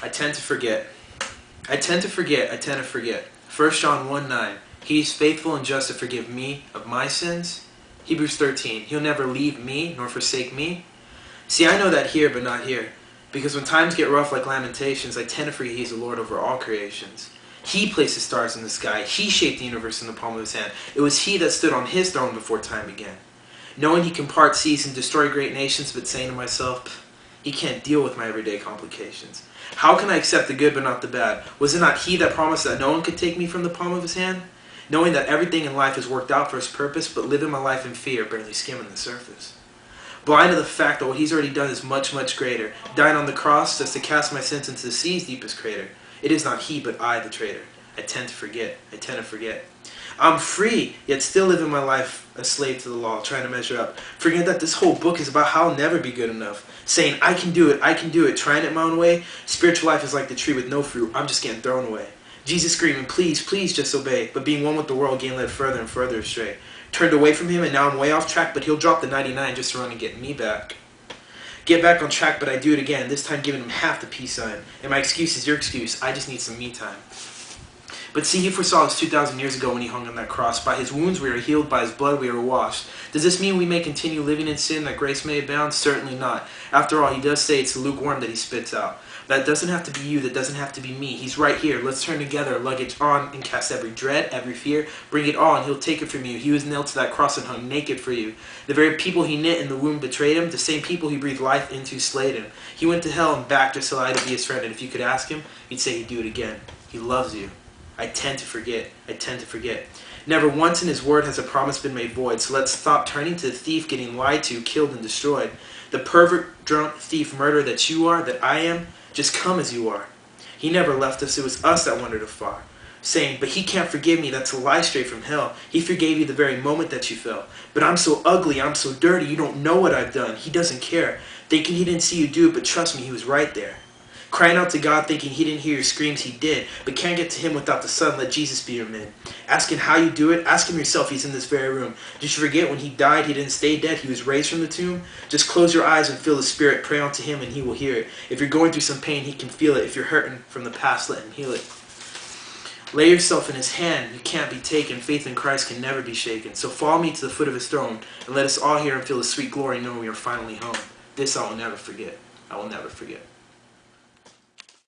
I tend to forget. I tend to forget. 1 John 1:9. He's faithful and just to forgive me of my sins. Hebrews 13. He'll never leave me nor forsake me. See, I know that here, but not here. Because when times get rough like Lamentations, I tend to forget He's the Lord over all creations. He placed the stars in the sky. He shaped the universe in the palm of His hand. It was He that stood on His throne before time began. Knowing He can part seas and destroy great nations, but saying to myself, He can't deal with my everyday complications. How can I accept the good but not the bad? Was it not He that promised that no one could take me from the palm of His hand? Knowing that everything in life is worked out for His purpose, but living my life in fear, barely skimming the surface. Blind to the fact that what He's already done is much, much greater. Dying on the cross just to cast my sins into the sea's deepest crater. It is not He, but I, the traitor. I tend to forget. I'm free, yet still living my life a slave to the law, trying to measure up. Forgetting that this whole book is about how I'll never be good enough. Saying, I can do it, trying it my own way. Spiritual life is like the tree with no fruit. I'm just getting thrown away. Jesus screaming, please, please just obey. But being one with the world, getting led further and further astray. Turned away from Him and now I'm way off track, but He'll drop the 99 just to run and get me back. Get back on track, but I do it again, this time giving Him half the peace I am. And my excuse is your excuse, I just need some me time. But see, He foresaw us 2,000 years ago when He hung on that cross. By His wounds we are healed, by His blood we are washed. Does this mean we may continue living in sin that grace may abound? Certainly not. After all, He does say it's the lukewarm that He spits out. That doesn't have to be you, that doesn't have to be me. He's right here. Let's turn together our luggage on and cast every dread, every fear. Bring it on, He'll take it from you. He was nailed to that cross and hung naked for you. The very people He knit in the womb betrayed Him. The same people He breathed life into slayed Him. He went to hell and back just so I to be His friend. And if you could ask Him, He'd say He'd do it again. He loves you. I tend to forget. Never once in His word has a promise been made void. So let's stop turning to the thief, getting lied to, killed, and destroyed. The pervert, drunk, thief, murderer that you are, that I am, just come as you are. He never left us. It was us that wandered afar. Saying, but He can't forgive me. That's a lie straight from hell. He forgave you the very moment that you fell. But I'm so ugly. I'm so dirty. You don't know what I've done. He doesn't care. Thinking He didn't see you do it, but trust me, He was right there. Crying out to God, thinking He didn't hear your screams, He did. But can't get to Him without the Son. Let Jesus be your man. Asking how you do it, ask Him yourself. He's in this very room. Did you forget when He died, He didn't stay dead? He was raised from the tomb. Just close your eyes and feel the Spirit. Pray unto Him and He will hear it. If you're going through some pain, He can feel it. If you're hurting from the past, let Him heal it. Lay yourself in His hand. You can't be taken. Faith in Christ can never be shaken. So follow me to the foot of His throne and let us all hear and feel His sweet glory knowing we are finally home. This I will never forget. I will never forget.